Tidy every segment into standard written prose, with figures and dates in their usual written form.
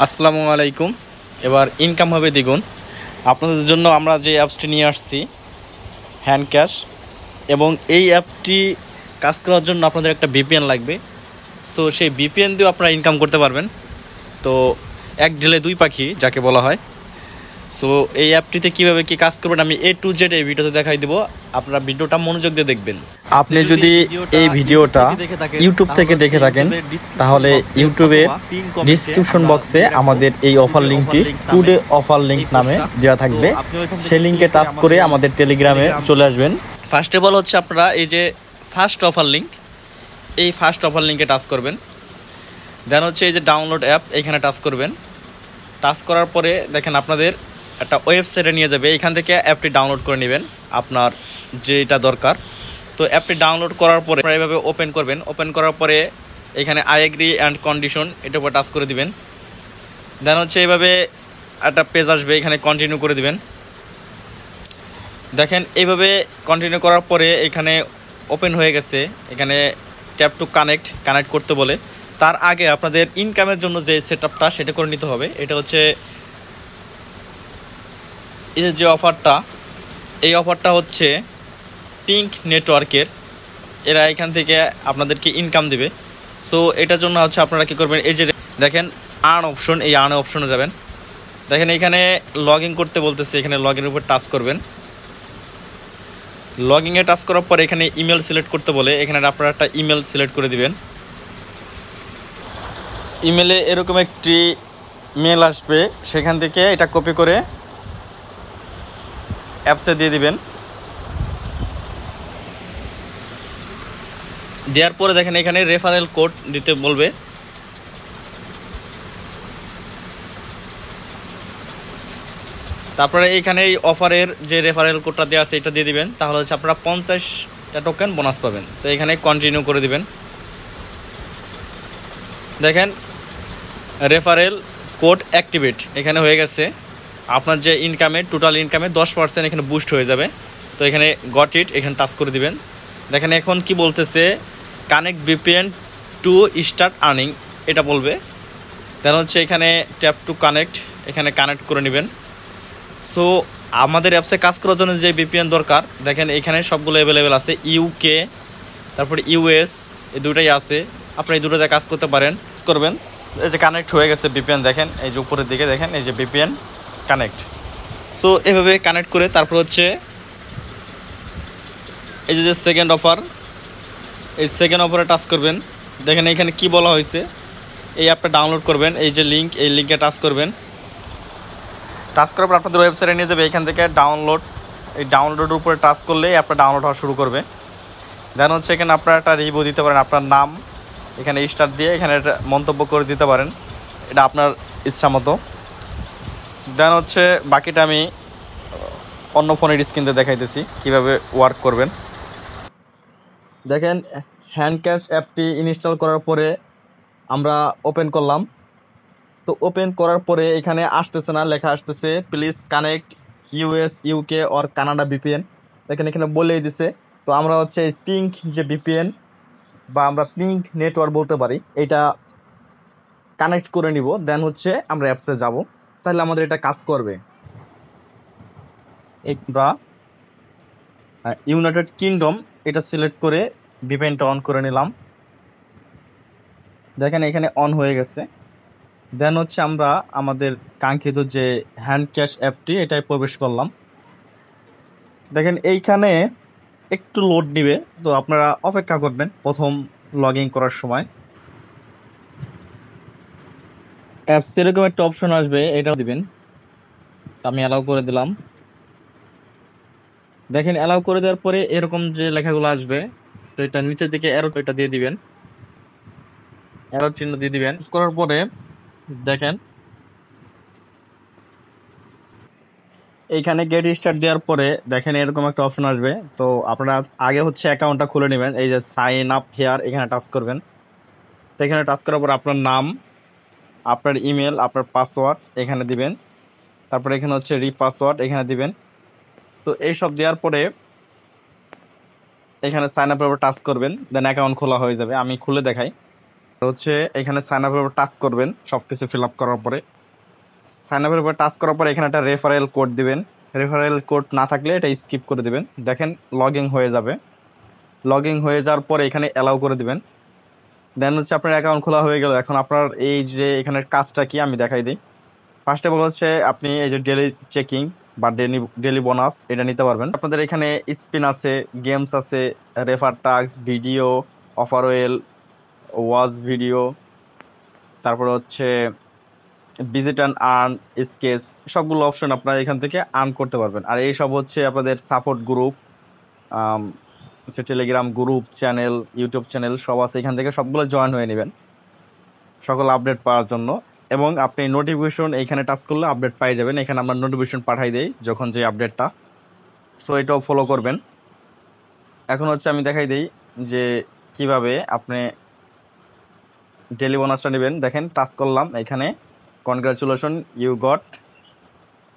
আসসালামু আলাইকুম। এবার ইনকাম হবে দ্বিগুণ। আপনাদের জন্য আমরা যে অ্যাপসটি নিয়ে আসছি হ্যান্ড ক্যাশ, এবং এই অ্যাপটি কাজ করার জন্য আপনাদের একটা ভিপিএন লাগবে। সো সেই ভিপিএন দিয়েও আপনারা ইনকাম করতে পারবেন। তো এক ঢিলে দুই পাখি যাকে বলা হয়। সো এই অ্যাপটিতে কীভাবে কী কাজ করবেন আমি A to Z এই ভিডিওতে দেখাই দেবো। আপনারা ভিডিওটা মনোযোগ দিয়ে দেখবেন। আপনি যদি এই ভিডিওটা ইউটিউব থেকে দেখে থাকেন তাহলে ইউটিউবে ডিসক্রিপশন বক্সে আমাদের এই অফার লিঙ্কটি টুডে অফার লিঙ্ক নামে দেওয়া থাকবে। সেই লিঙ্কে টাচ করে আমাদের টেলিগ্রামে চলে আসবেন। ফার্স্ট অফ অল হচ্ছে আপনারা এই যে ফার্স্ট অফার লিঙ্ক, এই ফার্স্ট অফার লিঙ্কে টাচ করবেন। দেন হচ্ছে এই যে ডাউনলোড অ্যাপ, এখানে টাচ করবেন। টাচ করার পরে দেখেন আপনাদের একটা ওয়েবসাইটে নিয়ে যাবে। এখান থেকে অ্যাপটি ডাউনলোড করে নেবেন আপনার যেটা দরকার। তো অ্যাপটি ডাউনলোড করার পরে এইভাবে ওপেন করবেন। ওপেন করার পরে এখানে আই এগ্রি অ্যান্ড কন্ডিশন এটার উপর টাচ করে দিবেন। দেন হচ্ছে এইভাবে একটা পেজ আসবে, এখানে কন্টিনিউ করে দিবেন। দেখেন এইভাবে কন্টিনিউ করার পরে এখানে ওপেন হয়ে গেছে। এখানে ট্যাপ টু কানেক্ট করতে বলে। তার আগে আপনাদের ইনকামের জন্য যে সেটআপটা সেটা করে নিতে হবে। এটা হচ্ছে এই যে অফারটা, এই অফারটা হচ্ছে পিঙ্ক নেটওয়ার্কের। এরা এখান থেকে আপনাদেরকে ইনকাম দেবে। সো এটার জন্য হচ্ছে আপনারা কী করবেন, এই যে দেখেন আর্ন অপশন, এই আর্ন অপশনে যাবেন। দেখেন এখানে লগ ইন করতে বলতেছে, এখানে লগ ইনের উপর টাচ করবেন। লগ ইনে টাচ করার পর এখানে ইমেল সিলেক্ট করতে বলে, এখানে আপনারা একটা ইমেল সিলেক্ট করে দিবেন। ইমেলে এরকম একটি মেল আসবে, সেখান থেকে এটা কপি করে অ্যাপসে দিয়ে দিবেন। দেওয়ার পরে দেখেন এখানে রেফারেল কোড দিতে বলবে। তারপরে এইখানে এই অফারের যে রেফারেল কোডটা দেওয়া আছে এটা দিয়ে দিবেন। তাহলে হচ্ছে আপনারা 50টা টোকেন বোনাস পাবেন। তো এখানে কন্টিনিউ করে দিবেন। দেখেন রেফারেল কোড অ্যাক্টিভেট এখানে হয়ে গেছে। আপনার যে ইনকামের টোটাল ইনকামে 10% এখানে বুস্ট হয়ে যাবে। তো এখানে গট ইট, এখানে টাচ করে দিবেন। দেখেন এখন কি বলতেছে, connect VPN to start earning এটা বলবে। দেন হচ্ছে এখানে ট্যাপ টু কানেক্ট, এখানে কানেক্ট করে নেবেন। সো আমাদের অ্যাপসে কাজ করার জন্য যে ভিপিএন দরকার দেখেন এখানে সবগুলো অ্যাভেলেবেল আছে। ইউকে তারপরে ইউএস এই দুটাই আছে, আপনি এই দুটোতে কাজ করতে পারেন। করবেন এই যে কানেক্ট হয়ে গেছে ভিপিএন, দেখেন এই যে উপরের দিকে দেখেন এই যে ভিপিএন কানেক্ট। সো এভাবে কানেক্ট করে তারপর হচ্ছে এই যে সেকেন্ড অফার, এই সেকেন্ড অফারে টাচ করবেন। দেখেন এখানে কি বলা হয়েছে, এই অ্যাপটা ডাউনলোড করবেন। এই যে লিঙ্ক, এই লিঙ্কে টাচ করবেন। টাচ করার পর আপনাদের ওয়েবসাইটে নিয়ে যাবে। এখান থেকে ডাউনলোড, এই ডাউনলোডের উপরে টাচ করলে অ্যাপটা ডাউনলোড হওয়া শুরু করবে। দেন হচ্ছে এখানে আপনারা একটা রিভিউ দিতে পারেন, আপনার নাম এখানে স্টার দিয়ে এখানে একটা মন্তব্য করে দিতে পারেন, এটা আপনার ইচ্ছা মতো। দেন হচ্ছে বাকিটা আমি অন্য ফোনের স্ক্রিনতে দেখাইতেছি কীভাবে ওয়ার্ক করবেন। দেখেন হ্যান্ড ক্যাশ অ্যাপটি ইনস্টল করার পরে আমরা ওপেন করলাম। তো ওপেন করার পরে এখানে আসতেছে না, লেখা আসতেছে please connect US UK or Canada VPN. দেখেন এখানে বলেই দিছে। তো আমরা হচ্ছে পিঙ্ক যে ভিপিএন বা আমরা পিঙ্ক নেটওয়ার্ক বলতে পারি, এটা কানেক্ট করে নিব। দেন হচ্ছে আমরা অ্যাপসে যাব, তাহলে আমাদের এটা কাজ করবে। আমরা ইউনাইটেড কিংডম এটা সিলেক্ট করে ভিপিএনটা অন করে নিলাম। দেখেন এখানে অন হয়ে গেছে। দেন হচ্ছে আমরা আমাদের কাঙ্ক্ষিত যে হ্যান্ড ক্যাশ অ্যাপটি এটাই প্রবেশ করলাম। দেখেন এইখানে একটু লোড নিবে, তো আপনারা অপেক্ষা করবেন প্রথম লগ ইন করার সময়। অ্যাপস এরকম একটা অপশন আসবে, এটাও দিবেন। আমি অ্যালাউ করে দিলাম। দেখেন অ্যালাউ করে দেওয়ার পরে এরকম যে লেখাগুলো আসবে, তো এটা নিচের দিকে অ্যারো এটা দিয়ে দিবেন, অ্যারো চিহ্ন দিয়ে দিবেন। করার পরে দেখেন এইখানে গেট স্টার্ট দেওয়ার পরে দেখেন এরকম একটা অপশন আসবে। তো আপনারা আগে হচ্ছে অ্যাকাউন্টটা খুলে নেবেন। এই যে সাইন আপ হেয়ার এখানে টাচ করবেন। তো এখানে টাচ করার পর আপনার নাম, আপনার ইমেল, আপনার পাসওয়ার্ড এখানে দিবেন। তারপরে এখানে হচ্ছে রিপাসওয়ার্ড এখানে দিবেন। তো এইসব দেওয়ার পরে এখানে সাইন আপের উপর টাচ করবেন, দেন অ্যাকাউন্ট খোলা হয়ে যাবে। আমি খুলে দেখাই। হচ্ছে এখানে সাইন আপের উপর টাচ করবেন সব কিছু ফিল আপ করার পরে। সাইন আপের উপর টাচ করার পরে এখানে একটা রেফারেল কোড দিবেন। রেফারেল কোড না থাকলে এটা স্কিপ করে দিবেন। দেখেন লগ ইন হয়ে যাবে। লগ ইন হয়ে যাওয়ার পরে এখানে অ্যালাউ করে দিবেন। দেন হচ্ছে আপনার অ্যাকাউন্ট খোলা হয়ে গেল। এখন আপনার এই যে এখানের কাজটা কি আমি দেখাই দিই। ফার্স্ট অফ অল হচ্ছে আপনি এই যে ডেলি চেকিং বা ডেলি বোনাস এটা নিতে পারবেন। আপনাদের এখানে স্পিন আছে, গেমস আছে, refer task, video, offer well, watch video, তারপরে হচ্ছে ভিজিট অ্যান্ড আর্ন, স্কেচ, সবগুলো অপশন আপনারা এখান থেকে আর্ন করতে পারবেন। আর এই সব হচ্ছে আপনাদের সাপোর্ট গ্রুপ, হচ্ছে Telegram group, channel, YouTube channel সব আছে। এখান থেকে সবগুলো জয়েন হয়ে নেবেন সকল আপডেট পাওয়ার জন্য। এবং আপনি নোটিফিকেশন এইখানে টাচ করলে আপডেট পাই যাবেন। এখানে আমরা নোটিফিকেশন পাঠাই দেই যখন যে আপডেটটা, সো এটাও ফলো করবেন। এখন হচ্ছে আমি দেখাই দিই যে কিভাবে আপনি ডেলি বোনাসটা নেবেন। দেখেন টাচ করলাম এখানে, কনগ্রাচুলেশন ইউ গট।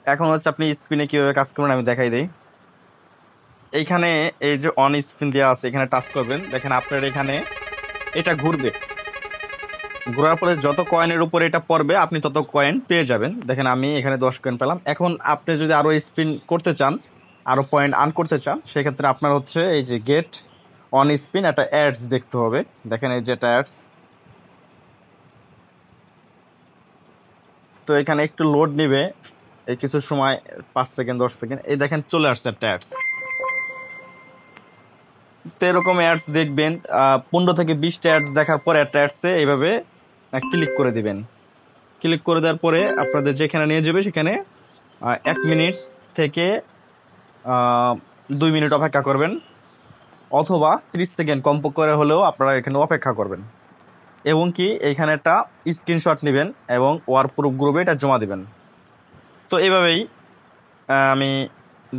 এখন হচ্ছে আপনি স্পিনে কিভাবে কাজ করবেন আমি দেখাই দিই। এইখানে এই যে অন স্পিন দেওয়া আছে এখানে টাচ করবেন। দেখেন আপনার এখানে এটা ঘুরবে, ঘোরার পরে যত কয়েনের উপরে এটা পড়বে আপনি তত কয়েন পেয়ে যাবেন। দেখেন আমি এখানে 10 কয়েন পেলাম। এখন আপনি যদি আরো স্পিন করতে চান, আরো পয়েন্ট আর্ন করতে চান, সেক্ষেত্রে আপনার হচ্ছে এই যে গেট অন স্পিন একটা অ্যাডস দেখতে হবে। দেখেন এই যে এটা অ্যাডস, তো এখানে একটু লোড নিবে এই কিছু সময়, 5 সেকেন্ড 10 সেকেন্ড। এই দেখেন চলে আসছে একটা অ্যাডস। তো এরকম অ্যাডস দেখবেন 15 থেকে 20টা অ্যাডস দেখার পর একটা অ্যাডসে এইভাবে ক্লিক করে দিবেন। ক্লিক করে দেওয়ার পরে আপনাদের যেখানে নিয়ে যাবে সেখানে 1 মিনিট থেকে 2 মিনিট অপেক্ষা করবেন, অথবা 30 সেকেন্ড কম করে হলেও আপনারা এখানে অপেক্ষা করবেন। এবং কি এখানে একটা স্ক্রিনশট নেবেন এবং ওয়ারপ্রুফ গ্রুপে এটা জমা দিবেন। তো এইভাবেই আমি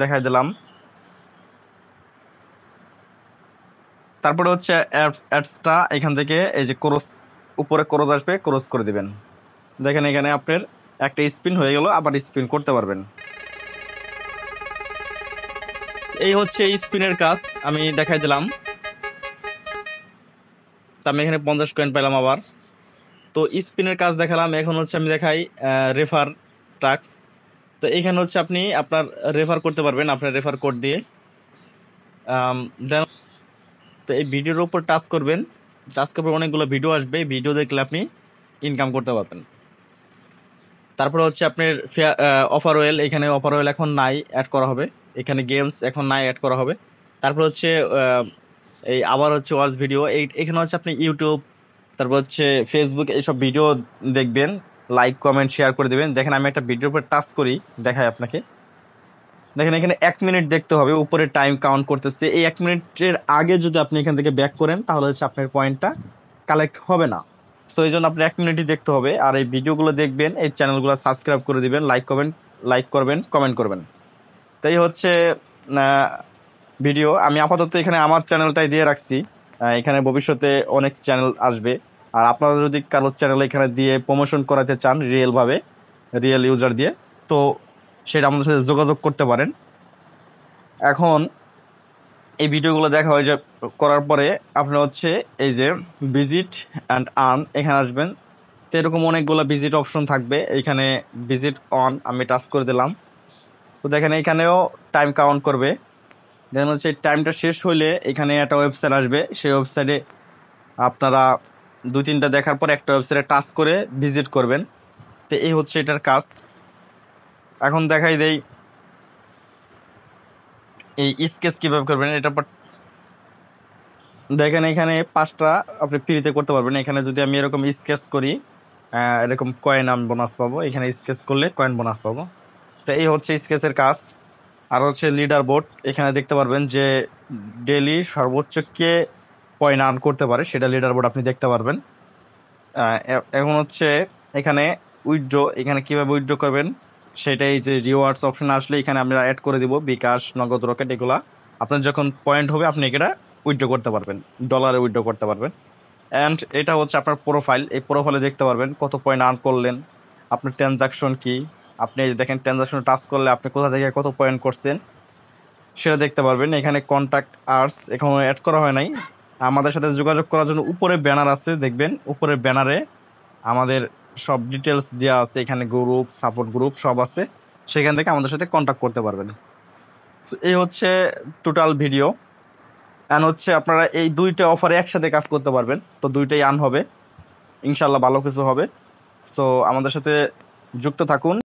দেখাই দিলাম। তারপরে হচ্ছে অ্যাডসটা এখান থেকে এই যে ক্রস, উপরে ক্রস আসবে, ক্রস করে দিবেন। দেখেন এখানে আপনার একটা স্পিন হয়ে গেল, আবার স্পিন করতে পারবেন। এই হচ্ছে স্পিনের কাজ আমি দেখাই দিলাম। তো আমি এখানে 50 কয়েন পেলাম আবার। তো স্পিনের কাজ দেখালাম। এখন হচ্ছে আমি দেখাই রেফার টাস্ক। তো এখানে হচ্ছে আপনি আপনার রেফার করতে পারবেন আপনার রেফার কোড দিয়ে। দেন তো এই ভিডিওর উপর টাচ করবেন, টাচ করবে অনেকগুলো ভিডিও আসবে, ভিডিও দেখলে আপনি ইনকাম করতে পারবেন। তারপরে হচ্ছে আপনার অফার ওয়েল, এখানে অফার ওয়েল এখন নাই, অ্যাড করা হবে। এখানে গেমস এখন নাই, অ্যাড করা হবে। তারপর হচ্ছে এই আবার হচ্ছে ওয়াচ ভিডিও, এখানে হচ্ছে আপনি ইউটিউব, তারপর হচ্ছে ফেসবুক এইসব ভিডিও দেখবেন, লাইক কমেন্ট শেয়ার করে দেবেন। দেখেন আমি একটা ভিডিওর উপর টাচ করি, দেখাই আপনাকে। দেখেন এখানে 1 মিনিট দেখতে হবে, উপরে টাইম কাউন্ট করতেছে। এই 1 মিনিটের আগে যদি আপনি এখান থেকে ব্যাক করেন তাহলে হচ্ছে আপনার পয়েন্টটা কালেক্ট হবে না। সো এই জন্য আপনি 1 মিনিটই দেখতে হবে। আর এই ভিডিওগুলো দেখবেন, এই চ্যানেলগুলো সাবস্ক্রাইব করে দিবেন, লাইক করবেন, কমেন্ট করবেন। তাই হচ্ছে ভিডিও আমি আপাতত এখানে আমার চ্যানেলটাই দিয়ে রাখছি। এখানে ভবিষ্যতে অনেক চ্যানেল আসবে। আর আপনারা যদি কারো চ্যানেল এখানে দিয়ে প্রমোশন করাতে চান রিয়েল ইউজার দিয়ে, তো সেটা আমাদের সাথে যোগাযোগ করতে পারেন। এখন এই ভিডিওগুলো দেখা হয়ে যায় করার পরে আপনার হচ্ছে এই যে ভিজিট অ্যান্ড আর্ন এখানে আসবেন। তো এরকম অনেকগুলো ভিজিট অপশন থাকবে। এখানে ভিজিট অন আমি টাচ করে দিলাম। তো দেখেন এখানেও টাইম কাউন্ট করবে। দেখেন হচ্ছে টাইমটা শেষ হইলে এখানে একটা ওয়েবসাইট আসবে, সেই ওয়েবসাইটে আপনারা 2-3টা দেখার পর একটা ওয়েবসাইটে টাচ করে ভিজিট করবেন। তো এই হচ্ছে এটার কাজ। এখন দেখাই দেই এই স্কেচ কিভাবে করবেন। এটার পর দেখেন এখানে 5টা আপনি ফ্রিতে করতে পারবেন। এখানে যদি আমি এরকম স্কেচ করি, এরকম কয়েন আমি বোনাস পাবো। এখানে স্কেচ করলে কয়েন বোনাস পাবো। তো এই হচ্ছে স্কেচের কাজ। আর হচ্ছে লিডার বোর্ড, এখানে দেখতে পারবেন যে ডেলি সর্বোচ্চ কে পয়েন্ট আর্ন করতে পারে সেটা লিডার বোর্ড আপনি দেখতে পারবেন। এখন হচ্ছে এখানে উইথড্র, এখানে কিভাবে উইথড্র করবেন সেটাই, যে রিওয়ার্ডস অপশন আসলে এখানে আমরা অ্যাড করে দিব বিকাশ, নগদ, রকেট, এগুলা আপনার যখন পয়েন্ট হবে আপনি এটা উইথড্র করতে পারবেন, ডলারে উইথড্র করতে পারবেন। অ্যান্ড এটা হচ্ছে আপনার প্রোফাইল, এই প্রোফাইলে দেখতে পারবেন কত পয়েন্ট আর্ন করলেন, আপনার ট্রানজাকশন কি। আপনি দেখেন ট্রানজাকশন টাচ করলে আপনি কোথা থেকে কত পয়েন্ট করছেন সেটা দেখতে পারবেন। এখানে কন্ট্যাক্ট আর্স এখনো অ্যাড করা হয় নাই, আমাদের সাথে যোগাযোগ করার জন্য উপরে ব্যানার আছে, দেখবেন উপরে ব্যানারে আমাদের সব ডিটেলস দেওয়া আছে, এখানে গ্রুপ, সাপোর্ট গ্রুপ সব আছে, সেখান থেকে আমাদের সাথে কন্ট্যাক্ট করতে পারবেন। So, এই হচ্ছে টোটাল ভিডিও। অ্যান্ড হচ্ছে আপনারা এই দুইটা অফারে একসাথে কাজ করতে পারবেন, তো দুইটাই আন হবে, ইনশাল্লাহ ভালো কিছু হবে। সো আমাদের সাথে যুক্ত থাকুন।